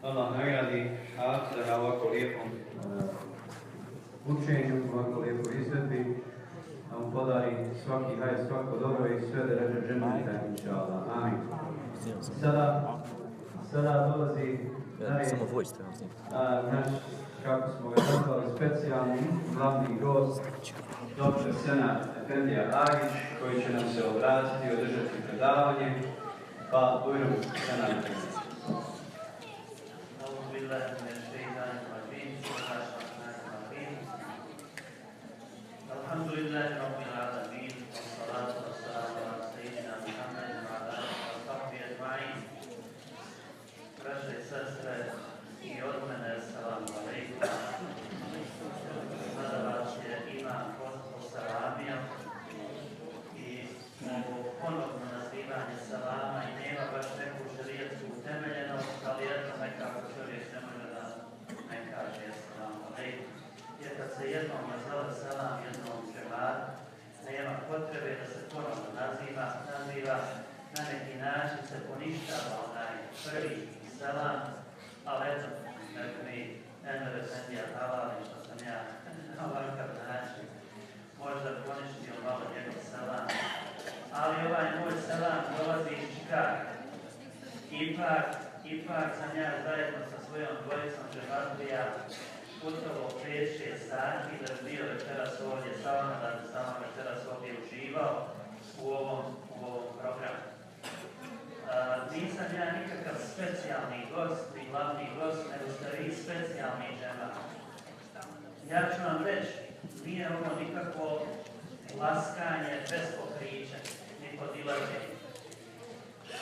Allah nagradi Hafida na ovako lijepom učenju, ovako lijepoj izvedbi, da mu podari svaki hajr, svako dobro i sve da ređe dženneta, inša Allah. Amin. Sada dolazi naš, kako smo ga nazvali, specijalni glavni gost, dr. Senad Efendija Agić, koji će nam se obratiti i održati predavanje. Pa, bujrum, Senad Efendija. Alhamdulillahi rabbil alamin, wassalatu wassalamu ala sayyidina Muhammadin wa ala alihi wa sahbihi ajma'in. Braće i sestre, i od mene, assalamu alaikum. Sada vas je imam posalamio i ovo ponovno nazivanje salama i nema baš neku šerijetsku utemeljenost, ali eto nekako čovjek ne može da ne kaže assalamu alaikum. Jer kad se jednom nazove selam jednom džematu, nema potrebe da se ponovno naziva, na neki način se poništava onaj prvi selam, ali eto, nek mi Enver Efendija havalim što sam ja na ovakav način možda poništio malo njegov selam. Ali ovaj moj selam dolazi iz Čikaga. Ipak sam ja zajedno sa svojom dvojicom džematlija putovao 5-6 sati da bi bio večeras ovdje sa vama, da bi sam večeras ovdje uživao u ovom programu. Nisam ja nikakav specijalni gost i glavni gost, nego ste vi specijalni džemat. Ja ću vam reći, nije ovo nikakvo laskanje bez pokrića, ni podilaženje.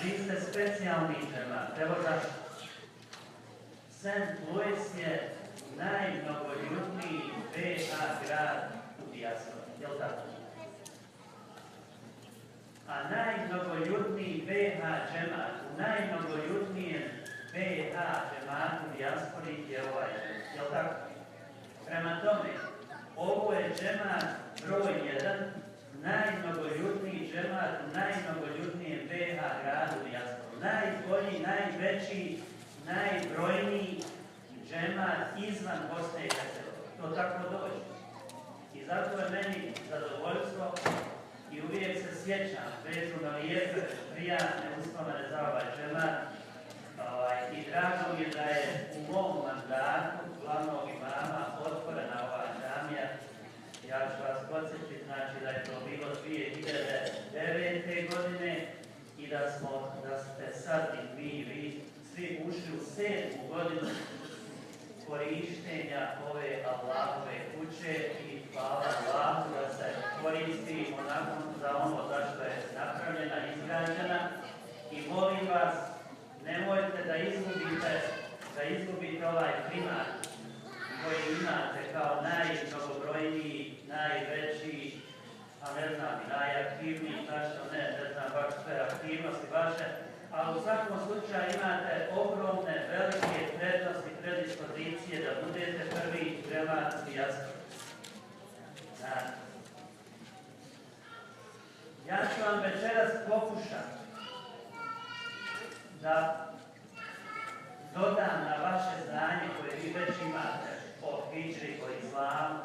Vi ste specijalni džemat. Evo zašto? St. Louis je najmnogoljudniji BH grad u dijaspori, je li tako? A najmnogoljudniji BH džemat, u najmnogoljudnijem BH džematu u dijaspori je ovaj, je li tako? Prema tome, ovo je džemat broj 1, najmnogoljudniji džemat u najmnogoljudnijem BH gradu u dijaspori. Najbolji, najveći, najbrojniji džemat izvan Bosne i Hercegovine. To tako dođe. I zato je meni zadovoljstvo i uvijek se sjećam, vežu na lijepe, prijatne uspomene za ovaj džemat. I drago mi je da je u mom mandatu glavnog imama otvorena ova džamija. Ja ću vas podsjetiti, znači da je to bilo 2009. godine i da ste sad i vi svi ušli u 7. godinu korištenja ove Allahove kuće i hvala Allahu da se koristi onako za ono za što je napravljena, izgrađena. I molim vas, nemojte da izgubite ovaj primat koji imate kao najmnogobrojniji, najveći, a ne znam, najaktivniji, zašto ne znam baš sve aktivnosti vaše, ali u svakom slučaju imate ogromne, velike prednosti, predispozicije da budete prvi džemat u dijaspori. Ja ću vam večeras pokušati da dodam na vaše znanje koje vi već imate o hidžri, o islamu,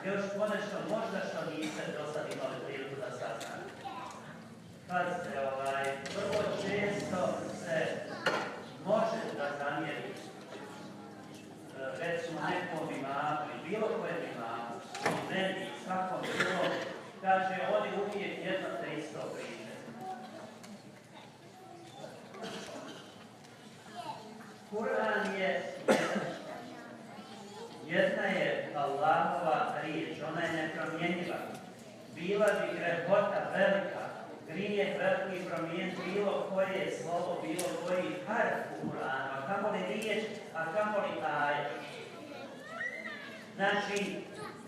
još ponešto možda što niste do sad imali priliku da saznate. Pazite, vrlo često se može da zamjeri recimo nekom imamu ili bilo kojem imamu, meni, svakom drugom, kaže oni uvijek jedno te isto priče. Kur'an je jedna je Allahova riječ, ona je nepromjenjiva. Bila bi grehota velika, grijeh veliki promijeniti bilo koje slovo, bilo koji harf u Kur'anu, a kamoli riječ, a kamoli ajet. Znači,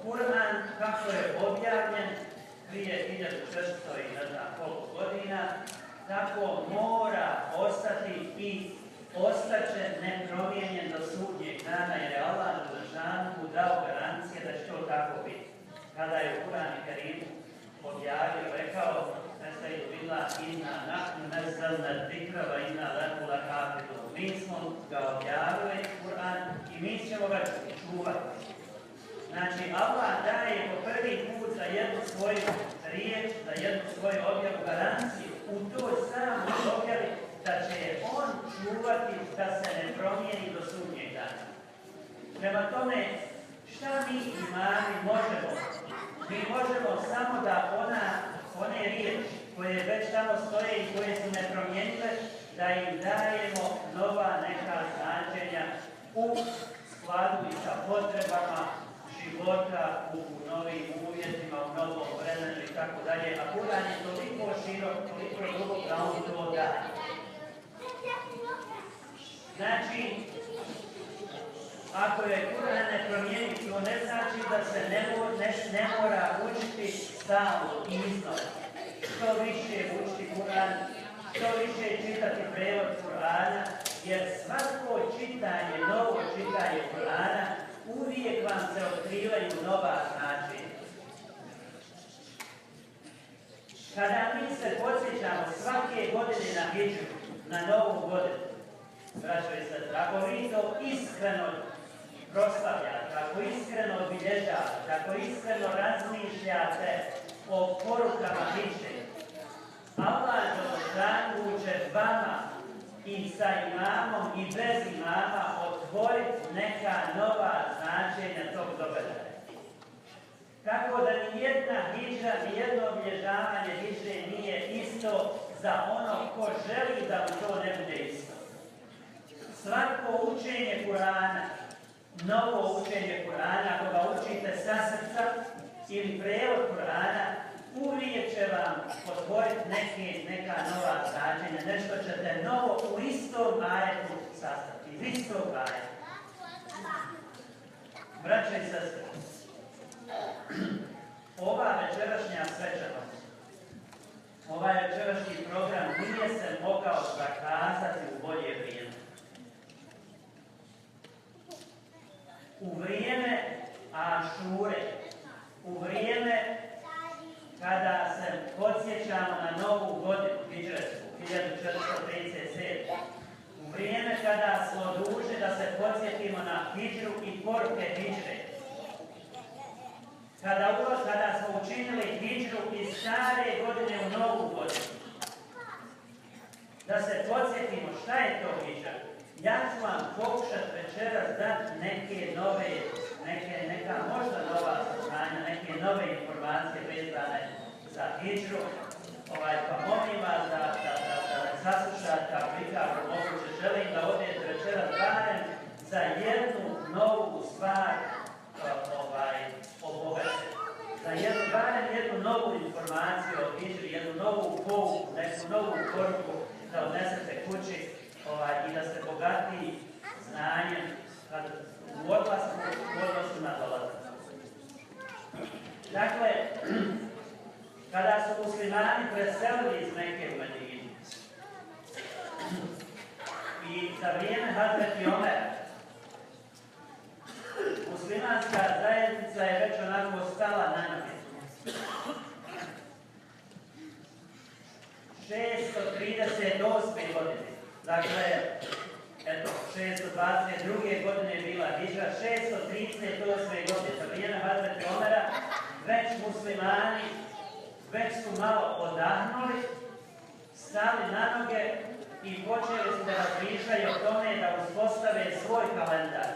Kur'an kako je objavljen prije 1400 i ne znam koliko godina, tako mora ostati i ostaće nepromijenjen do sudnjeg dana, jer je Allah mu dao garancije da će to tako biti. Kada je u Kur'anu Kerimu objavio, rekao, nestaju bila inna nahnu nazzalna zikra wa inna lahu lahafidun. Mi smo ga objavili, Kur'an, i mi ćemo ga čuvati. Znači, Allah daje po prvi put za jednu svoju riječ, za jednu svoju objavu garanciju u toj samoj objavi da će on čuvati da se ne promijeni do sudnjeg dana. Prema tome, šta mi imani možemo? Mi možemo samo da one riječi koje već tamo stoje i koje su nepromjenjive, da im dajemo nova neka značenja u skladu i sa potrebama života u novim uvjetima, u novom vremenu i tako dalje. A Kur'an je toliko širok, toliko dubok da on to daje. Znači, ako je Kur'an nepromjenjiv, to ne znači da se ne mora učiti stalno i iznova. Što više učiti Kur'an, što više čitati prevod Kur'ana, jer svako čitanje, novo čitanje Kur'ana, uvijek vam se otkrivaju nova značenja. Kada mi se podsjećamo svake godine na hidžru, na novu godinu, braćo i sestre, ako vi to iskreno proslavljate, ako iskreno obilježavate, ako iskreno razmišljate o porukama hidžre, Allah će vama i sa imamom i bez imama otvoriti neka nova značenja tog događaja. Tako da nijedna hidžra, nijedno obilježavanje hidžre nije isto za ono ko želi da mu to ne bude isto. Svako učenje Kur'ana, novo učenje Kur'ana, ako ga učite sa srca ili prevod Kur'ana, uvijek će vam otvoriti neka nova značenja, nešto ćete novo u istom ajetu sastaviti, iz istog ajetu. Braće i sestre, ova večerašnja svečanost, ovaj večerašnji program nije se mogao zakazati u bolje vrijeme. U vrijeme Ašure, u vrijeme kada se podsjećamo na novu godinu hidžretsku, 1437. U vrijeme kada smo dužni da se podsjetimo na hidžru i poruke hidžre. Kada smo učinili hidžru iz stare godine u novu godinu. Da se podsjetimo šta je to hidžra. Ja ću vam pokušati večeras dati neka možda nova saznanja, neke nove informacije vezane za hidžru. Pa molim vas da saslušate kako moguće. Želim da odete večeras barem za jednu novu stvar obogatiti. Barem jednu novu informaciju o hidžri, jednu novu pouku, neku novu poruku da odnesete kući i da ste bogatiji znanjem u odnosu na dolazak. Dakle, kada su muslimani preselili iz Mekke u Medinu i za vrijeme Hazreti Omera, muslimanska zajednica je već onako stala na noge. 638. godine, dakle, 622. godine je bila hidžra, 638. godine, za vrijeme Hazreti Omera, već muslimani već su malo odahnuli, stali na noge i počeli su da razmišljaju o tome da uspostave svoj kalendar.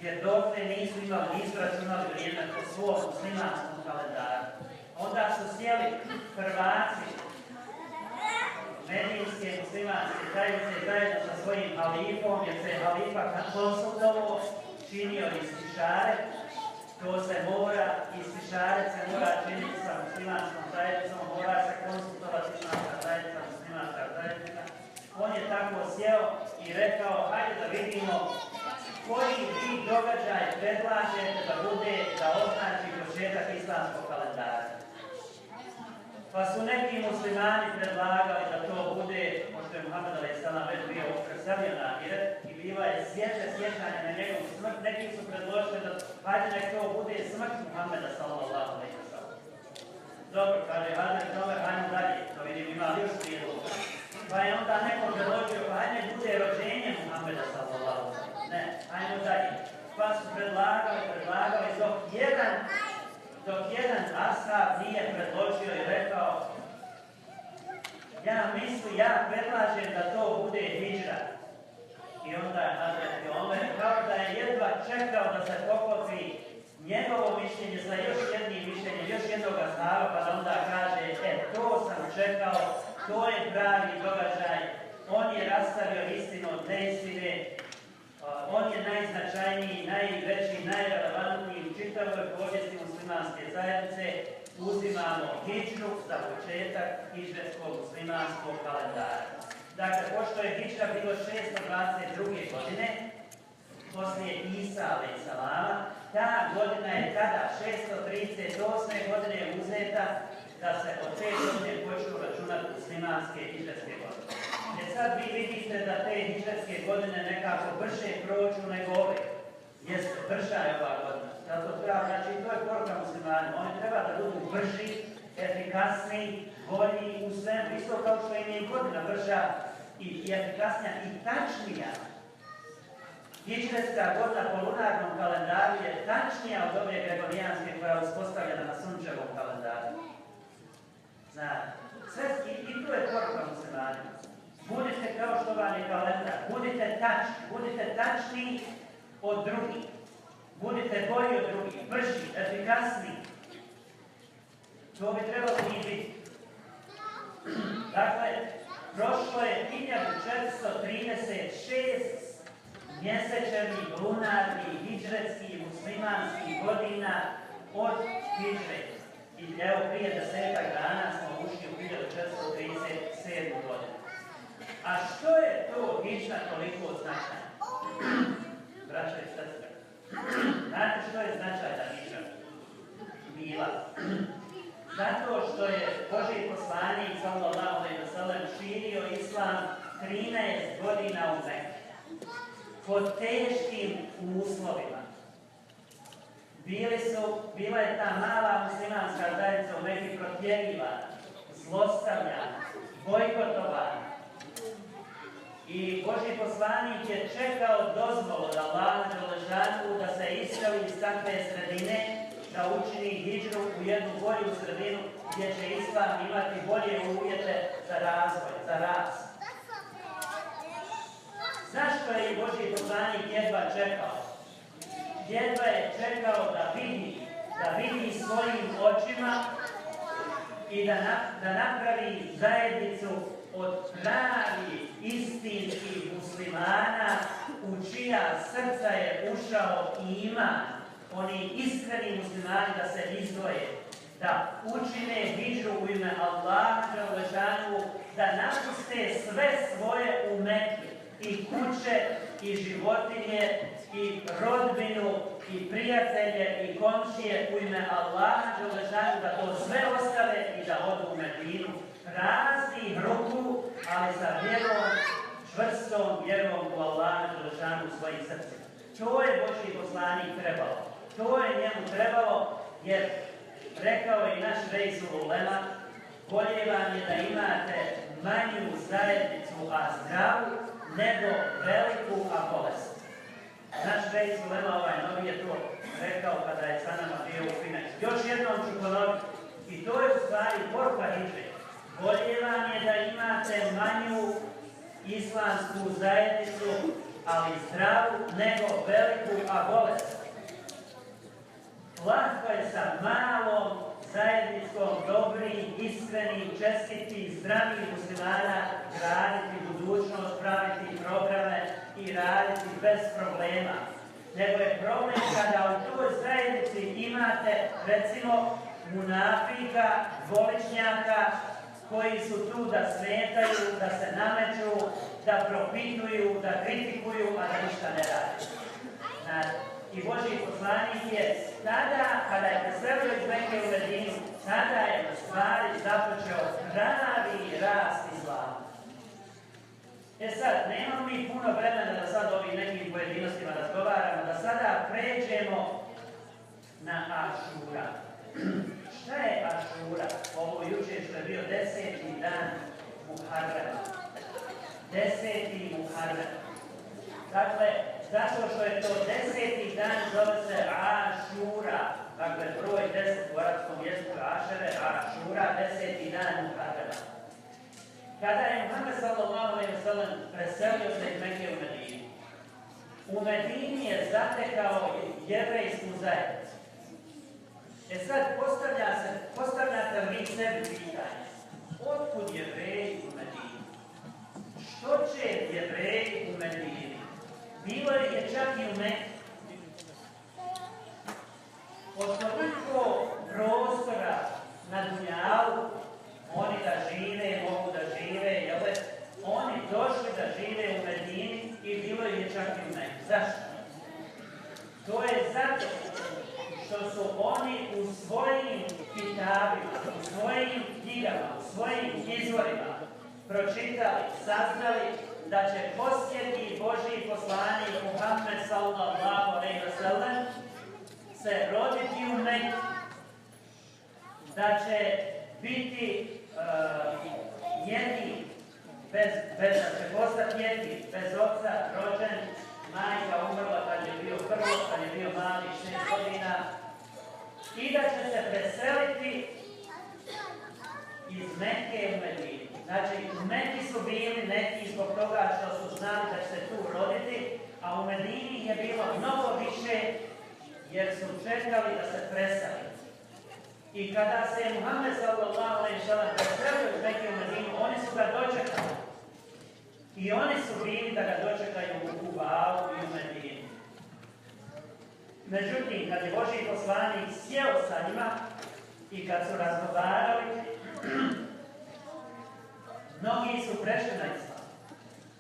Jer dokle nisu računali vrijeme po svom muslimanskom kalendaru. Onda su sjeli prvaci medijinske muslimanske zajednice zajedno sa svojim halifom, jer se halifa konsultovao, činio istišare. To se mora, istišare se mora činiti sa muslimanskom zajednicom, mora se konsultovati muslimanska zajednica, muslimanska zajednica. On je tako sjeo i rekao, hajde da vidimo koji vi događaj predlažete da označi početak islamskog kalendara. Pa su neki muslimani predlagali da to bude, pošto je Muhammed a.s. već bio preselio na ahiret i bila je sjećanje na njegovu smrt, neki su predložili da hajde nek to bude smrt Muhammeda sallallahu alejhi ve sellem. Dobro, kaže Hazret Omer, hajmo dalje, to vidim ima još prijedloga. Pa je onda neko predložio, pa hajde bude rođenje Muhammeda Ajmo dalje. Pa su predlagali, dok jedan ashab nije predložio i rekao, ja predlažem da to bude hidžra. I onda je Hazreti Omer kao da je jedva čekao da se poklopi njegovo mišljenje sa još jednim mišljenjem, još jednog ashaba, pa da onda kaže, to sam čekao, to je pravi događaj, on je rastavio istinu od neistine, on je najznačajniji, najveći, najrelevantniji u čitavoj povijesti muslimanske zajednice. Uzimamo hidžru za početak hidžretskog muslimanskog kalendara. Dakle, pošto je hidžra bilo 622. godine, poslije Isa a.s. ta godina je tada, 638. godine je uzeta da se od te godine počnu računati muslimanske hidžretske godine. Sad vi vidite da te hidžretske godine nekako brže prođu nego ove. Jeste, brža je ova godina. Zato treba, znači, to je poruka muslimanima. Oni treba da budu brži, efikasniji, bolji u svemu. Isto kao što im je godina brža i efikasnija i tačnija. Hidžretska godina po lunarnom kalendaru je tačnija od ove gregorijanske koja je uspostavljena na sunčevom kalendaru. Znate, i to je poruka muslimanima. Budite kao što vam je kalendar, budite tačni od drugih, budite bolji od drugih, brži, efikasniji. To bi trebalo i biti. Dakle, prošlo je 1436 mjesečevnih, lunarnih, hidžretskih, muslimanskih godina od hidžre. I evo, prije 10 dana smo ušli u 1437. godinu. A što je to hidžra toliko značajno? Braćo i sestre, znate što je značajna hidžra bila? Zato što je Božji poslanik sallallahu alejhi ve sellem širio islam 13 godina u Mekki. Pod teškim uslovima. Bila je ta mala muslimanska zajednica u Mekki protjerivana, zlostavljana, bojkotovana. I Božji poslanik je čekao dozvolu da Allaha dželešanu da se iseli iz takve sredine, da učini hidžru u jednu bolju sredinu gdje će islam imati bolje uvjete za razvoj, za rast. Zašto je i Božji poslanik jedva čekao? Jedva je čekao da vidi svojim očima i da napravi zajednicu od pravih, istinskih muslimana u čija srca je ušao iman. Oni iskreni muslimani da se izdvoje, da učine hidžru u ime Allaha dželešanu, da napuste sve svoje u Mekki, i kuće, i životinje, i rodbinu, i prijatelje, i komšije u ime Allaha dželešanu, da to sve ostave i da odu u Medinu. Praznih ruku, ali sa vjerom, čvrstom vjerom u Allaha dželešanu u svojim srcima. To je Božji poslanik trebalo. To je njemu trebalo, jer rekao je i naš Rejsul Ulema, bolje vam je da imate manju zajednicu, a zdravu, nego veliku, a bolesnu. Naš Rejsul Ulema, ovaj novi, je to rekao kada je sa nama bio u Fineksu. Još jednom ću ponoviti. I to je u stvari poruka hidžre. Bolje vam je da imate manju islamsku zajednicu, ali zdravu, nego veliku, a bolesnu. Lako je sa malom zajednicom dobrih, iskrenih, čestitih, zdravih muslimana graditi budućnost, praviti programe i raditi bez problema. Nego je problem kada u toj zajednici imate, recimo, munafika, dvoličnjaka, koji su tu da smetaju, da se nameću, da propituju, da kritikuju, a da ništa ne rade. I Božji poslanik je tada, kada je preselio iz Mekke u Medinu, tada je u stvari započeo pravi rast islama. Sad, nemamo mi puno vremena da sad ovim nekim pojedinostima razgovaramo, da sada pređemo na Ašura. Šta je Ašura? Ovo jučer što je bio 10. dan Muharrema. 10. Muharrem. Dakle, zato što je to 10. dan, zove se Ašura. Dakle, broj 10 u arapskom jeziku Ašere, Ašura, 10. dan Muharrema. Kada je Muhammed sallallahu alejhi ve sellem preselio se iz Mekke u Medinu, u Medini je zatekao jevrejsku zajednicu. E sad, postavljate vi sebi pitanje, otkud Jevreji u Medini? Što će Jevreji u Medini? Bilo je čak i u Mekke. Od toliko prostora na dunjalu, oni da žive, mogu da žive, jel? Oni došli da žive u Medini i bilo je čak i u Mekke. Zašto? To je zato što su oni u svojim kitabima, u svojim knjigama, u svojim izvorima pročitali, saznali da će posljednji Božji poslanik Muhammed sallallahu alejhi ve sellem se roditi u Mekki, da će biti jedini, da će postati jedini, bez oca, rođen, majka umrla kad je bio prvo, kad je bio mali 6 godina, i da će se preseliti iz Mekke u Medinu. Znači, u Mekki su bili neki zbog toga što su znali da će se tu roditi, a u Medini je bilo mnogo više jer su čekali da se preseli. I kada se Muhammed sallallahu alejhi ve sellem preselio iz Mekke u Medinu, oni su ga dočekali. I oni su bili da ga dočekaju u Kubalu i u Medinu. Međutim, kad je Božji poslanik sjeo sa njima i kad su razgovarali, mnogi su prešli na islam,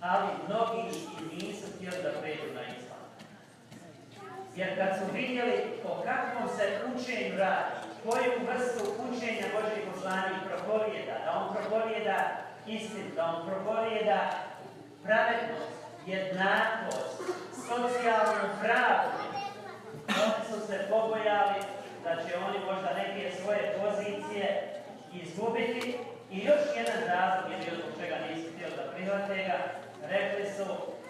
ali mnogi i nisu htjeli da pređu na islam. Jer kad su vidjeli o kakvom se učenju radi, koju vrstu učenja Božji poslanik propovijeda, da on propovijeda istinu, da on propovijeda pravednost, jednakost, socijalnu pravdu, oni su se pobojali da će oni možda neke svoje pozicije izgubiti. I još jedan razlog je bio zbog čega nisu htjeli da prihvate ga. Rekli su,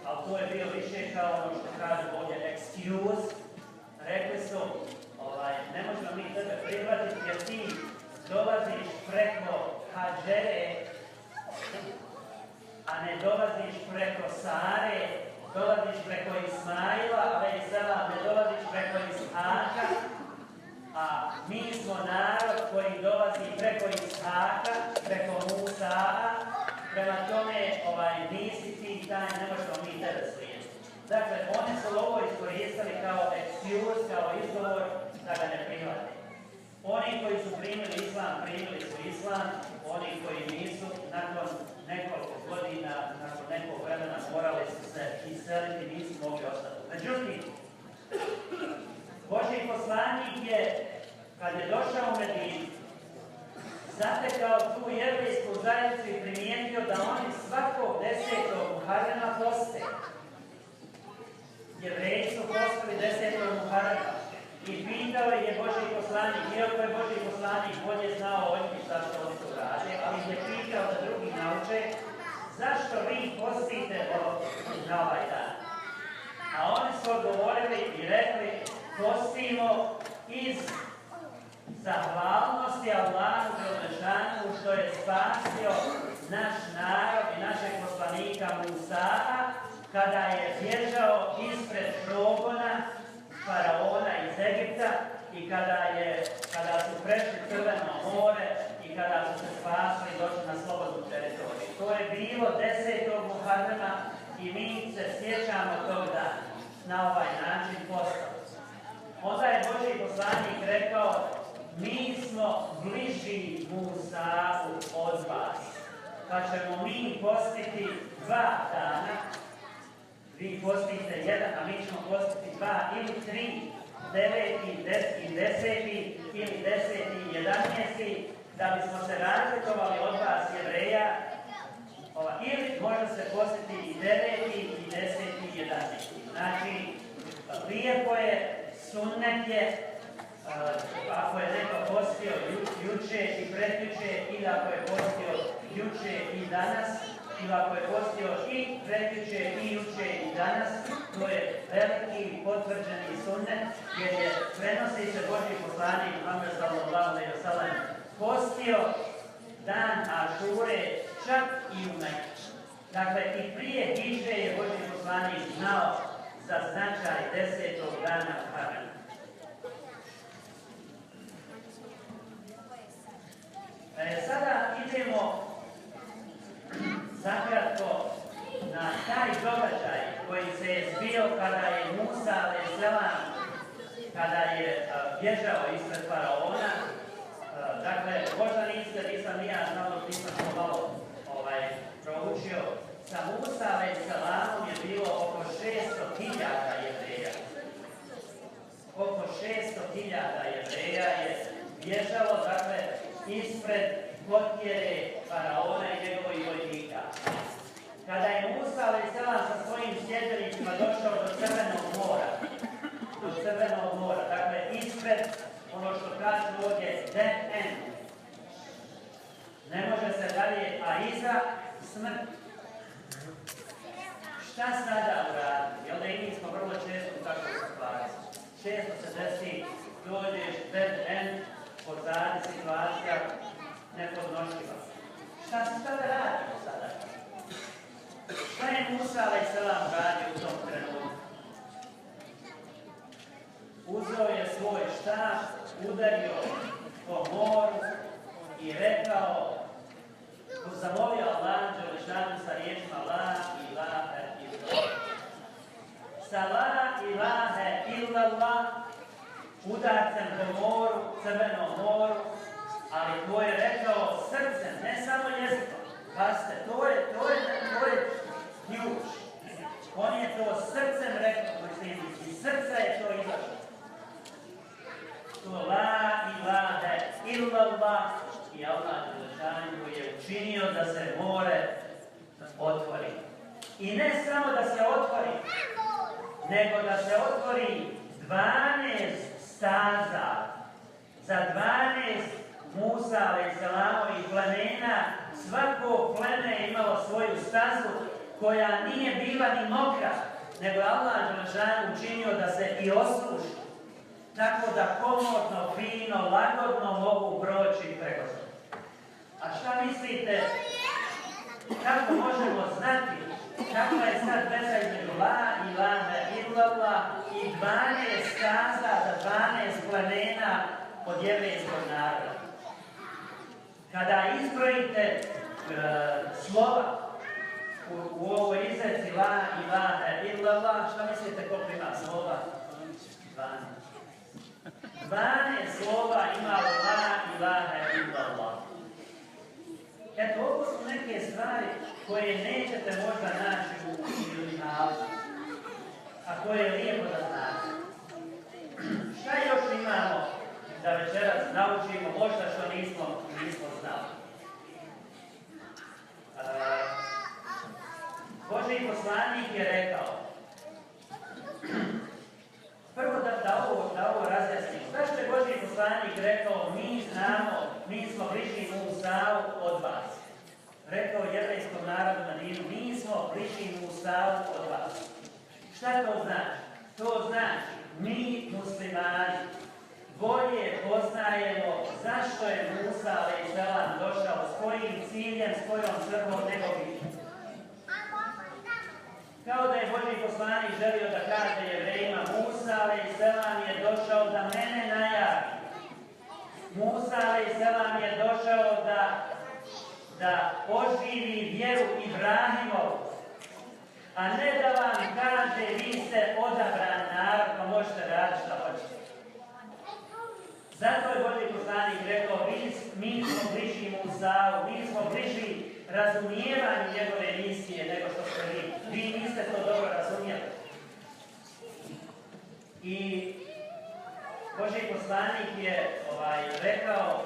ali to je bio više kao ono što kažu ovdje excuse, rekli su, ne možemo mi tebe prihvatiti jer ti dolaziš preko Hadžere, a ne dolaziš preko Sare, dolaziš preko Ismaila, alejselam, ne dolaziš preko Ishaka, a mi smo narod koji dolazi preko Ishaka, preko Musaa, prema tome nisi ti taj, ne možemo mi tebe slijediti. Dakle, oni su ovo iskoristili kao excuse, kao izgovor da ga ne prihvate. Oni koji su primili su islam, oni koji nisu, nakon nekoliko godina, nakon nekog vremena morali su se iseliti, nisu mogli ostati. Međutim, Božji poslanik je, kad je došao u Medinu, zatekao tu jevrejsku zajednicu i primijetio da oni svakog 10. Muharrema poste. Jevreji su postali 10. Muharrema i pitao je Božji poslanik, iako je Božji poslanik bolje znao od njih zašto oni to rade, ali je pitao da drugi nauče zašto vi postite na ovaj dan. A oni su odgovorili i rekli, postimo iz zahvalnosti Allahu Đelešanu što je spasio naš narod i našeg poslanika Musaa kada je bježao ispred progona faraona iz Egipta i kada su prešli Crveno more i kada su se spasili i došli na slobodnu teritoriju. To je bilo 10. Muharrema i mi se sjećamo tog dana na ovaj način postali. Onda je Božji poslanik rekao, mi smo bliži Musau od vas, pa ćemo mi postiti 2 dana, vi postite 1, a mi ćemo postiti 2 ili 3, 9. i 10. ili 10. i 11. da bismo se razlikovali od vas Jevreja, ili može se postiti i 9. i 10. i 11. Znači, lijepo je, sunnet je, ako je neko postio juče i prekjuče, ili ako je postio juče i danas, ili ako je postio i prekjuče i juče i danas, to je veliki potvrđeni sunnet, jer je prenosi se Božji poslanik Muhammed sallallahu alejhi ve sellem postio dan Ašure čak i u Mekki. Dakle, i prije hidže je Božji poslanik znao za značaj 10. dana Muharrema. Sada idemo zakratko na taj događaj koji se je zbio kada je Musa alejselam, kada je bježao ispred faraona. Dakle, možda nisam ja znao, nisam to malo proučio. Sa Musa alejselamom je bilo oko 600.000 Jevreja. Oko 600.000 Jevreja je bježalo, dakle, ispred potjere faraona i njegovih vojnika. Kada je Musa alejselam sa svojim sljedbenicima došao do Crvenog mora, dakle ispred ono što kažu ovdje dead end. Ne može se dalje, a iza smrt. Šta sada uraditi? Jel da i mi smo vrlo često u takvoj situaciji. Često se desi, dođeš dead end, pozadi situacija nepodnošljiva. Šta da radimo sada? Šta je Musa alejselam radio u tom trenutku? Uzeo je svoj štap, udario po moru i rekao, zamolio Allah dželešanu sa riječima la ilaha illallah. Sa la ilaha illallah udarcem po moru, Crvenom moru, ali to je rekao srcem, ne samo jezikom. Pazite, to je ključ. On je to srcem rekao, iz srca je to izašlo. To la ilaha illallah i Allah dželešanu je učinio da se more otvori. I ne samo da se otvori, nego da se otvori 12 staza za 12 Musa alejselamovih plemena. Svako pleme je imalo svoju stazu koja nije bila ni mokra, nego Allah dželešanu učinio da se i osuši. Tako da komodno, fino, lagodno mogu proći preko toga. A šta mislite, kako možemo znati kakva je sad veza između la ilaha illallah i 12 staza za 12 plemena od jevrejskog naroda? Kada izbrojite slova u ovoj izreci la ilaha illallah, šta mislite koliko ima slova? 12 slova ima la ilaha illallah. Eto, ovo su neke stvari koje nećete možda naći u originalu, a koje je lijepo da znate. Šta još imamo da večeras naučimo, možda što nismo znali? Božji poslanik je rekao, prvo da ovo razjasnimo. Zašto je Božji poslanik rekao, mi znamo, mi smo bliži Musavu od vas? Rekao jevrejskom narodu na Dinu, mi smo bliži Musavu od vas. Šta to znači? To znači, mi muslimani bolje poznajemo zašto je Musa alejselam došao s kojim ciljem, s kojom svrhom nego vi. Kao da je Božji poslanik želio da kaže Jevrejima, Musa alejselam je došao da mene najavi. Musa alejselam je došao da oživi vjeru Ibrahimovu, a ne da vam kaže vi ste odabran narod pa možete raditi šta hoćete. Zato je Božji poslanik rekao, mi smo bliži Musavu, mi smo bliži razumijevanju njegove misije nego što ste vi. Vi niste to dobro razumijeli. I Božji poslanik je rekao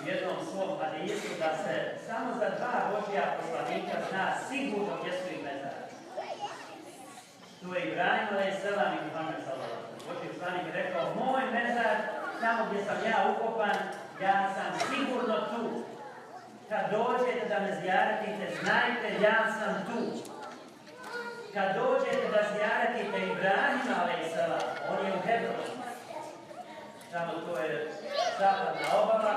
u jednom svom hadisu da se samo za 2 Božja poslanika zna sigurno gdje su im mezari. Tu je Ibrahim alejselam i Muhammed sallallahu alejhi ve sellem. Božji poslanik je rekao, moj mezar, tamo gdje sam ja ukopan, ja sam sigurno tu. Kad dođete da me zjaretite, znajte, ja sam tu. kad dođete da zijaretite Ibrahima alejselam, on je u Hebronu. Tamo to je zapadna obala,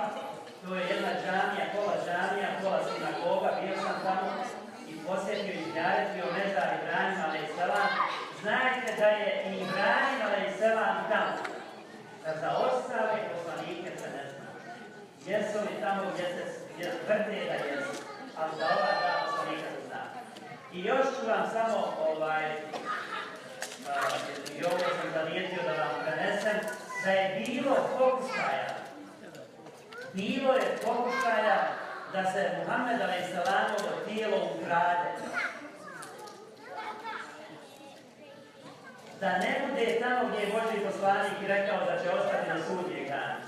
to je jedna džamija, pola sinagoga, bio sam tamo i posjetio i zijaretio mezar Ibrahima alejselam. Znajte da je i Ibrahim alejselam tamo. Da za ostale poslanike se ne zna. Jesu li tamo gdje tvrde da jesu, ali za ova dva poslanika se zna. I još ću vam samo i ovo sam zanijetio da vam prenesem, da je bilo pokušaja da se Muhammed alejselamovo tijelo ukrade. Da ne bude tamo gdje je Božji poslanik rekao da će ostati na sudnjem danu.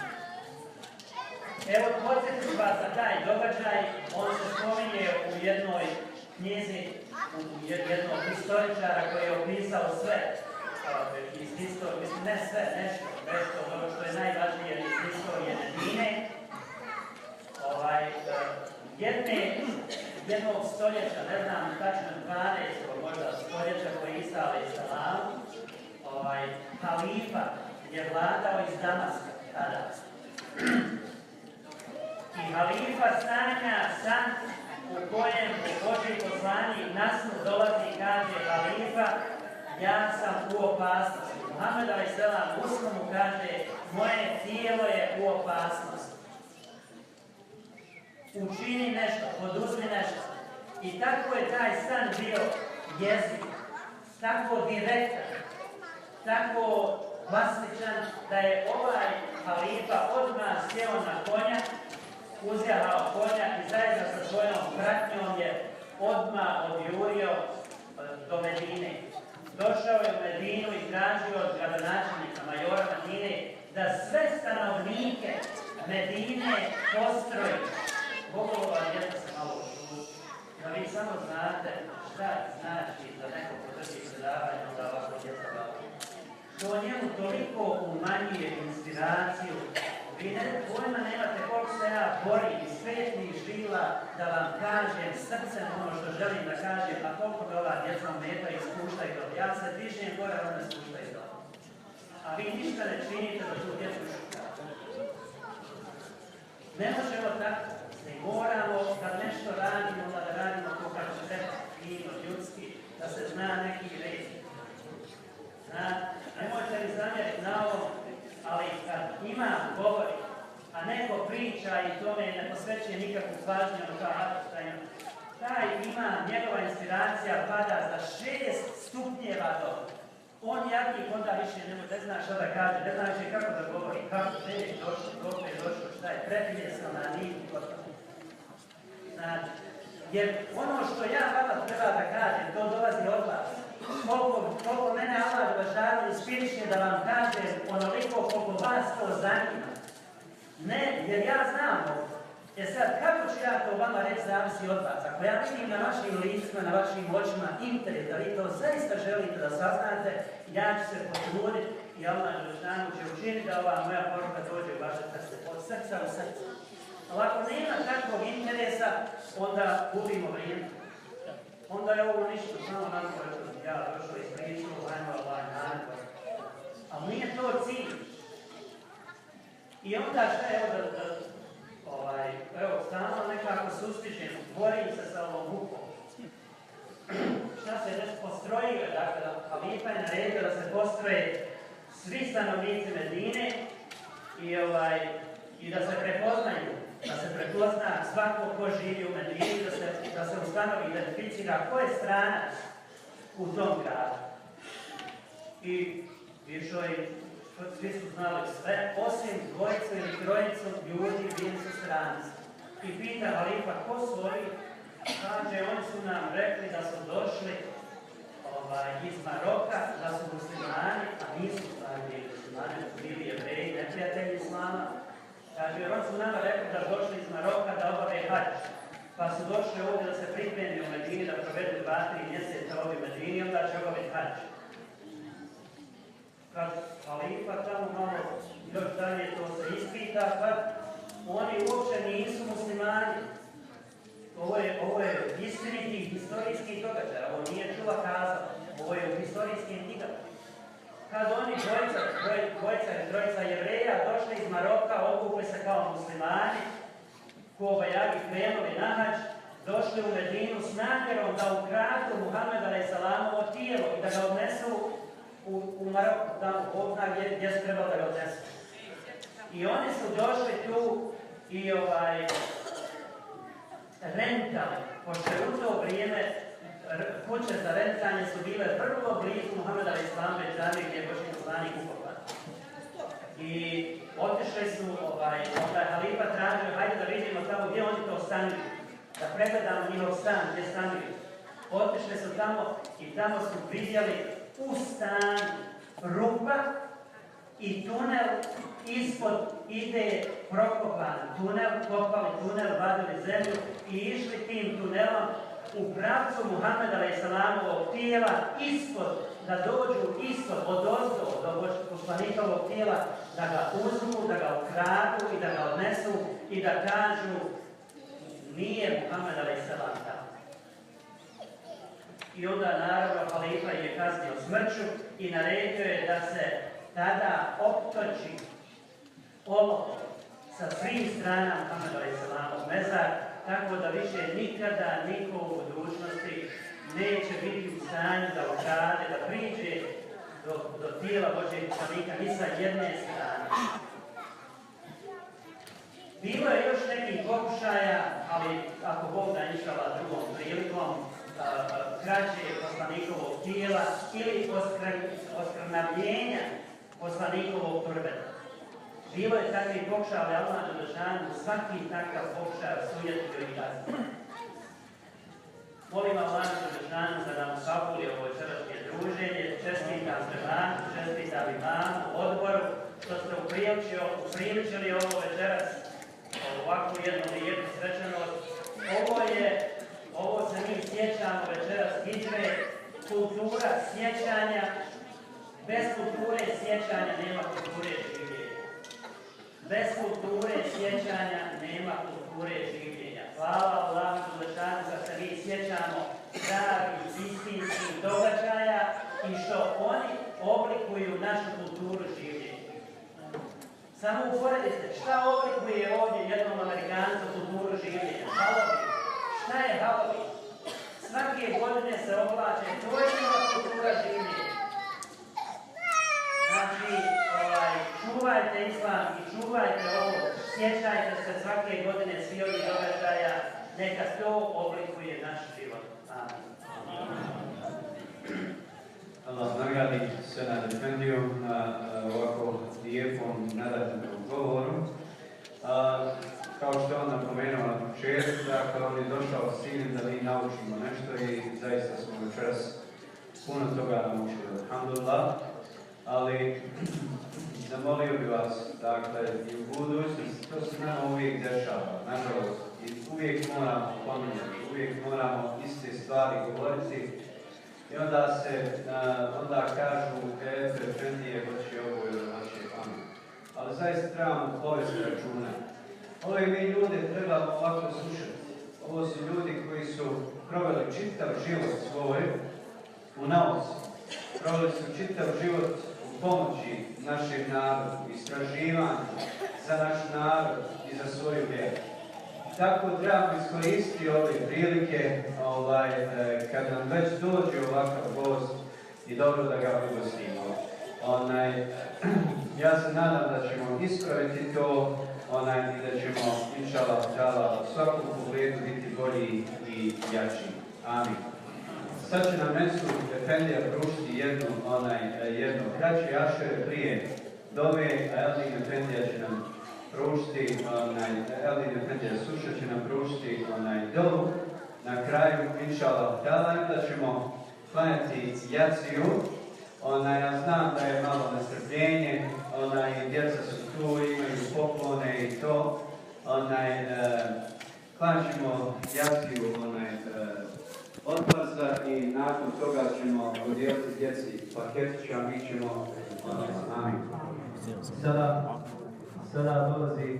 Evo, podsjetit vas na taj događaj, on se spominje u jednoj knjizi, u jednog historičara koji je opisao sve iz historije, mislim ne sve, nešto ono što je najvažnije iz historije Medine. Jednog stoljeća, ne znam tačno 12. možda stoljeća koji Isa alejselam, halifa je vladao iz Damaska tada. I halifa sanja san u kojem Božji poslanik nasnu dolazi i kaže halifa, ja sam u opasnosti. Muhammed alejselam usno mu kaže, moje tijelo je u opasnosti. Učini nešto, poduzmi nešto. I tako je taj san bio jezik, tako direktan, tako klasičan, da je ovaj halifa odmah sjeo na konja, uzjahao konja i zajedno sa svojom pratnjom je odmah odjurio do Medine. Došao je u Medinu i tražio od gradonačelnika, majora Medine, da sve stanovnike Medine postroji. Bogova djeca se malo šuti, da vi samo znate šta znači da neko podrži predavanje onda ovako djeca bavlja. To njemu toliko umanjuje inspiraciju. Vi pojma nemate koliko se ja borim iz petnih žila da vam kažem srcem ono što želim da kažem, a koliko me ova djeca ometa i spuštaju dole. Ja se dižem gore, ona spuštaju dole. A vi ništa ne činite da tu djecu šukate. Ne možemo tako. Moramo, kad nešto radimo, onda da radimo to kako treba, fino, ljudski, da se zna neki red. Nemojte li zamjeriti na ovo, ali kad imam govori, a neko priča i tome ne posvećuje nikakvu pažnju, kao apoštajno, taj imam, njegova inspiracija pada za 6 stupnjeva do. On jadnik onda više ne zna šta da kaže, ne zna više kako da govori, kako je došlo, kako je došlo, šta je, prepinje se na niku, znači, jer ono što ja vama treba da kažem, to dolazi od vas. Koliko mene Allah Đelešanu inspiriše da vam kažem onoliko koliko vas to zanima. Ne, jer ja znam ovo. Sad, kako ću ja to vama reći zavisi od vas? Ako ja vidim na vašim licima, na vašim očima interes, da vi to zaista želite da saznate, ja ću se potruditi i Allah Đelešanu će učiniti da ova moja poruka dođe u vaše srce, od srca u srce. Ali ako nema takvog interesa, onda gubimo vrijeme. Onda je ovo ništa, samo nakon ja došao iz priču, ajmo naredba. Ali nije to cilj. I onda šta je evo stalno nekako sustižem, borim se sa ovom mukom. Šta se već postrojio, dakle, halifa je naredio da se postroje svi stanovnici Medine i da se prepoznaju. Da se prepozna svako ko živi u Medini, da se ustanovi, identificira ko je stranac u tom gradu. I išao je, svi su znali sve, osim dvojicu ili trojicu ljudi bili su stranci. I pita halifa, ko su ovi? Kaže, oni su nam rekli da su došli iz Maroka, da su muslimani, a nisu bili muslimani, su bili Jevreji, neprijatelji islama. Kaže, jer oni su nama rekli da su došli iz Maroka da obave hađ. Pa su došli ovdje da se pripremi u Medini, da provedu 2-3 mjeseca ovdje u Medini, onda će obaviti hađ. Kad halifa tamo malo još dalje to se ispita, kad oni uopće nisu muslimani. Ovo je istiniti historijski događaj, ovo nije čula kazao. ovo je u historijskim knjigama. Kad oni trojica Jevreja došli iz Maroka, obukli se kao muslimani, kobajagi krenuli na hadž, došli u Medinu s namjerom da ukradu Muhameda a.s. tijelo i da ga odnesu u Maroku, tamo gdje su trebali da ga odnesu. I oni su došli tu i rentali, pošto je u to vrijeme kuće za rentanje su bile vrlo blizu Muhameda a.s. džamije gdje je Božji poslanik ukopan. I otišli su, onda je halifa tražio, hajde da vidimo tamo gdje oni to stanuju, da pregledamo njihov stan, gdje stanuju. Otišli su tamo i tamo su vidjeli u stan rupa i tunel ispod ide prokopan tunel, kopali tunel, vadili zemlju i išli tim tunelom u pravcu Muhameda a.s. tijela ispod, da dođu ispod, odozdo do poslanikovog tijela, da ga uzmu, da ga ukradu i da ga odnesu i da kažu nije Muhammed a.s. tamo. I onda naravno halifa je kaznio smrću i naredio je da se tada optoči olov sa svih strana Muhammed a.s. mezar, tako da više nikada niko u budućnosti neće biti u stanju da ukrade, da priđe do tijela Božjeg poslanika ni sa jedne strane. Bilo je još nekih pokušaja, ali ako Bog da inšala drugom prilikom, krađe poslanikovog tijela ili oskrnavljenja poslanikovog turbeta. Bilo je takvih pokušaja, ali Allah Đelešanu svaki takav pokušaj osujetio i kaznio. Molim Allah Đelešanu da nam usapuli ovo večerašnje druženje, čestitam Zremanku, čestitam imamu, odboru, što ste upriličili ovo večeras, ovakvu jednu lijepu svečanost. Ovo se mi sjećamo večeras hidžre, kultura sjećanja. Bez kulture sjećanja nema kulture življenja. Bez kulture sjećanja nema kulture življenja. Hvala Allahu Đelešanu da se mi sjećamo pravih istinskih događaja i što oni oblikuju našu kulturu življenja. Samo uporedite, šta oblikuje ovdje jednom Amerikancu kulturu življenja? Halloween. Šta je Halloween? Svake godine se oblače, to je kultura življenja. Znači, čuvajte islam i čuvajte ovo, sjećajte se svake godine svi ovih događaja, neka to oblikuje naš život. Amin. Allah nagradi sve na Efendiju na ovako lijepom nadahnutnom govoru. Kao što je on napomenuo na početku, dakle on je došao s ciljem da mi naučimo nešto i zaista smo večeras puno toga naučili. Alhamdulillah. Ali zamolio bi vas, dakle, i u budućnosti, to se nama uvijek dešava, nažalost, i uvijek moramo pominjati, uvijek moramo iste stvari govoriti i onda kažu, Efendije, hoće ovo ili hoće ono. Ali zaista trebamo povesti računa. Ove mi ljude trebamo ovako slušati. Ovo su ljudi koji su proveli čitav život svoj u nauci. Proveli su čitav život u pomoći našem narodu, istraživanju za naš narod i za svoju vjeru. Tako trebamo iskoristiti ove prilike kad nam već dođe ovakav gost i dobro da ga ugostimo. Ja se nadam da ćemo ispraviti to i da ćemo, inšallah, u svakom pogledu biti bolji i jači. Amin. Sad će nam Mesut Efendija pružiti jedno kraće ašere prije dove, a Eldin Efendija će nam pružiti, Eldin Efendija Suša će nam pružiti dovu. Na kraju, inšallah, da ćemo klanjati jaciju. Ja znam da je malo nestrpljenje, djeca su tu, imaju poklone i to. Klanjat ćemo jaciju odmrza i nakon toga ćemo podijeliti djeci paketića, mi ćemo... Sada dolazi